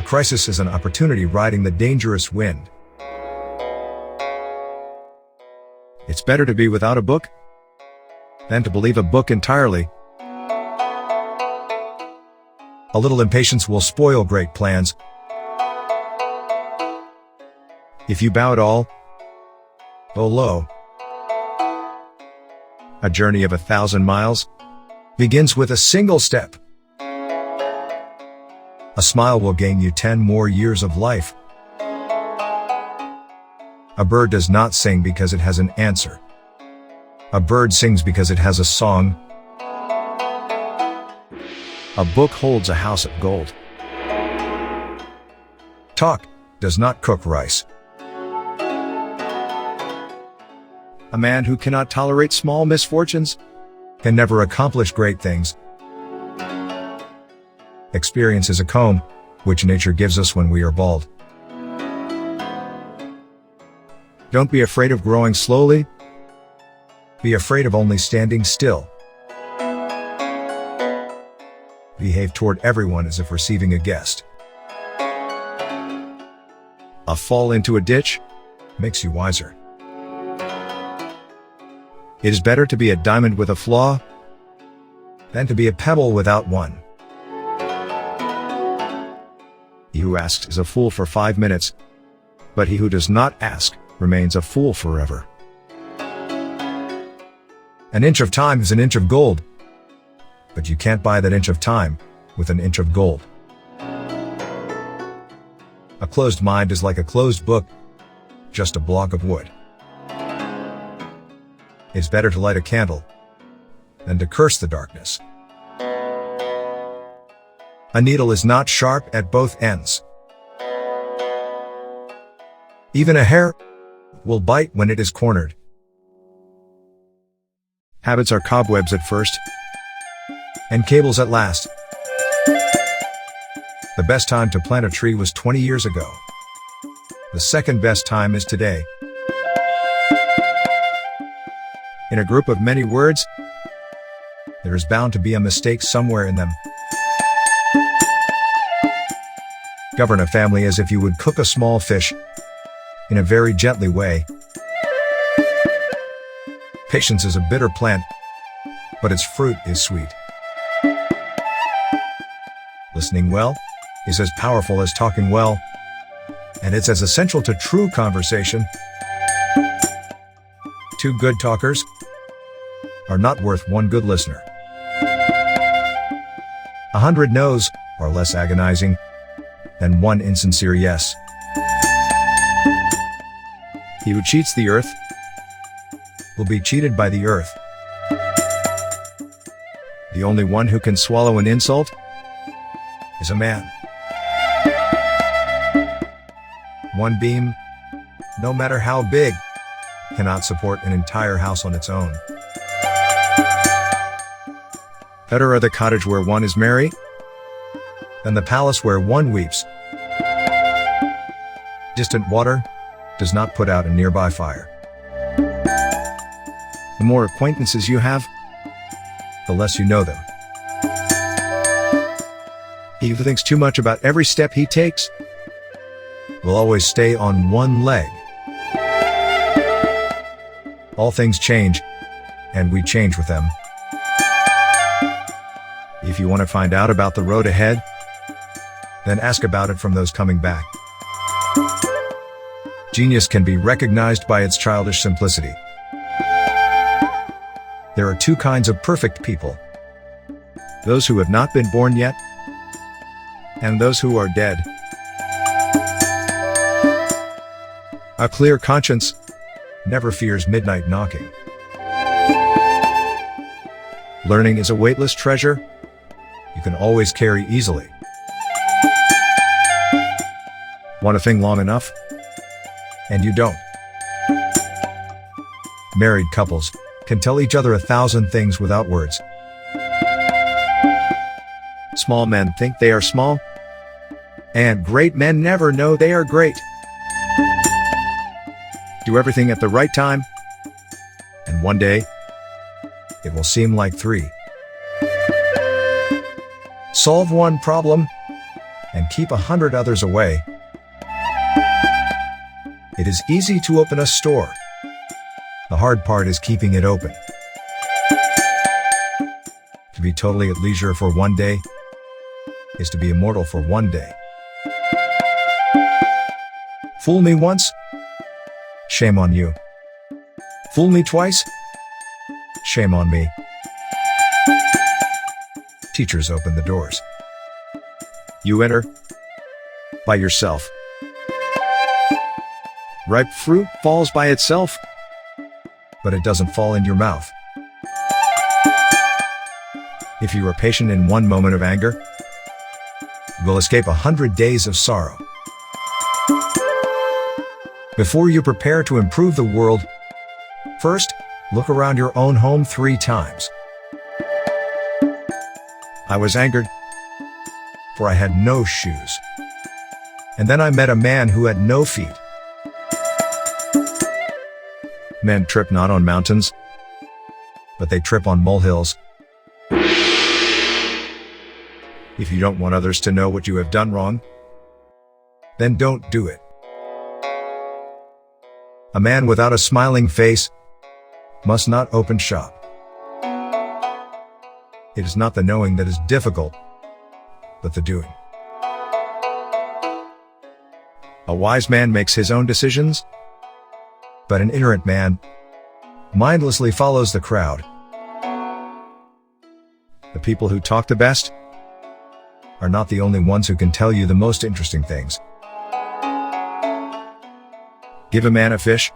crisis is an opportunity riding the dangerous wind. It's better to be without a book than to believe a book entirely. A little impatience will spoil great plans. If you bow at all, bow low. A journey of 1,000 miles begins with a single step. A smile will gain you 10 more years of life. A bird does not sing because it has an answer. A bird sings because it has a song. A book holds a house of gold. Talk does not cook rice. A man who cannot tolerate small misfortunes can never accomplish great things. Experience is a comb, which nature gives us when we are bald. Don't be afraid of growing slowly. Be afraid of only standing still. Behave toward everyone as if receiving a guest. A fall into a ditch makes you wiser. It is better to be a diamond with a flaw than to be a pebble without one. He who asks is a fool for 5 minutes, but he who does not ask remains a fool forever. An inch of time is an inch of gold, but you can't buy that inch of time with an inch of gold. A closed mind is like a closed book, just a block of wood. It's better to light a candle than to curse the darkness. A needle is not sharp at both ends. Even a hair will bite when it is cornered. Habits are cobwebs at first, and cables at last. The best time to plant a tree was 20 years ago. The second best time is today. In a group of many words, there is bound to be a mistake somewhere in them. Govern a family as if you would cook a small fish, in a very gently way. Patience is a bitter plant, but its fruit is sweet. Listening well is as powerful as talking well, and it's as essential to true conversation. 2 good talkers are not worth 1 good listener. 100 no's are less agonizing than 1 insincere yes. He who cheats the earth will be cheated by the earth. The only one who can swallow an insult is a man. 1 beam, no matter how big, cannot support an entire house on its own. Better are the cottage where one is merry than the palace where one weeps. Distant water does not put out a nearby fire. The more acquaintances you have, the less you know them. He who thinks too much about every step he takes will always stay on 1 leg. All things change, and we change with them. If you want to find out about the road ahead, then ask about it from those coming back. Genius can be recognized by its childish simplicity. There are 2 kinds of perfect people: those who have not been born yet, and those who are dead. A clear conscience never fears midnight knocking. Learning is a weightless treasure you can always carry easily. Want a thing long enough, and you don't. Married couples can tell each other 1,000 things without words. Small men think they are small, and great men never know they are great. Do everything at the right time, and one day, it will seem like 3. Solve 1 problem, and keep 100 others away. It is easy to open a store. The hard part is keeping it open. To be totally at leisure for one day is to be immortal for one day. Fool me once? Shame on you. Fool me twice? Shame on me. Teachers open the doors. You enter by yourself. Ripe fruit falls by itself, but it doesn't fall in your mouth. If you are patient in one moment of anger, you will escape 100 days of sorrow. Before you prepare to improve the world, first, look around your own home 3 times. I was angered, for I had no shoes. And then I met a man who had no feet. Men trip not on mountains, but they trip on molehills. If you don't want others to know what you have done wrong, then don't do it. A man without a smiling face must not open shop. It is not the knowing that is difficult, but the doing. A wise man makes his own decisions, but an ignorant man mindlessly follows the crowd. The people who talk the best are not the only ones who can tell you the most interesting things. Give a man a fish,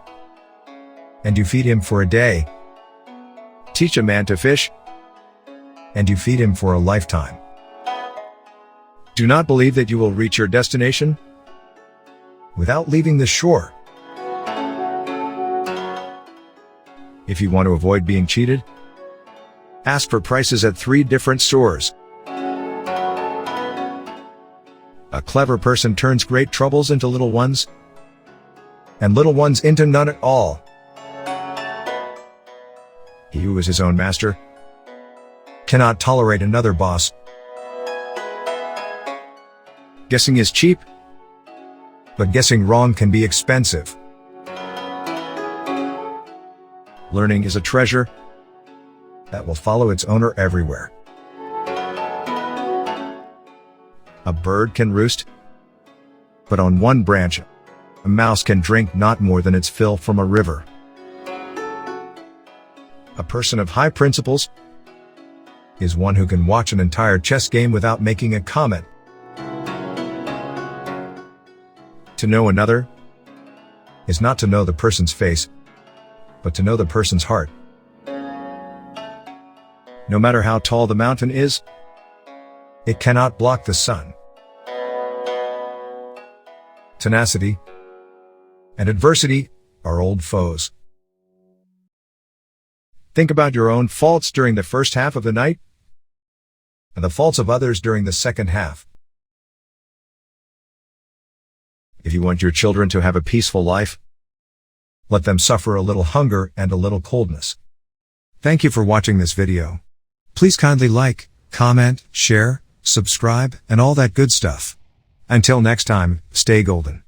and you feed him for a day. Teach a man to fish, and you feed him for a lifetime. Do not believe that you will reach your destination without leaving the shore. If you want to avoid being cheated, ask for prices at 3 different stores. A clever person turns great troubles into little ones, and little ones into none at all. He who is his own master cannot tolerate another boss. Guessing is cheap, but guessing wrong can be expensive. Learning is a treasure that will follow its owner everywhere. A bird can roost, but on one branch, a mouse can drink not more than its fill from a river. A person of high principles is one who can watch an entire chess game without making a comment. To know another is not to know the person's face, but to know the person's heart. No matter how tall the mountain is, it cannot block the sun. Tenacity and adversity are old foes. Think about your own faults during the first half of the night, and the faults of others during the second half. If you want your children to have a peaceful life, let them suffer a little hunger and a little coldness. Thank you for watching this video. Please kindly like, comment, share, subscribe, and all that good stuff. Until next time, stay golden.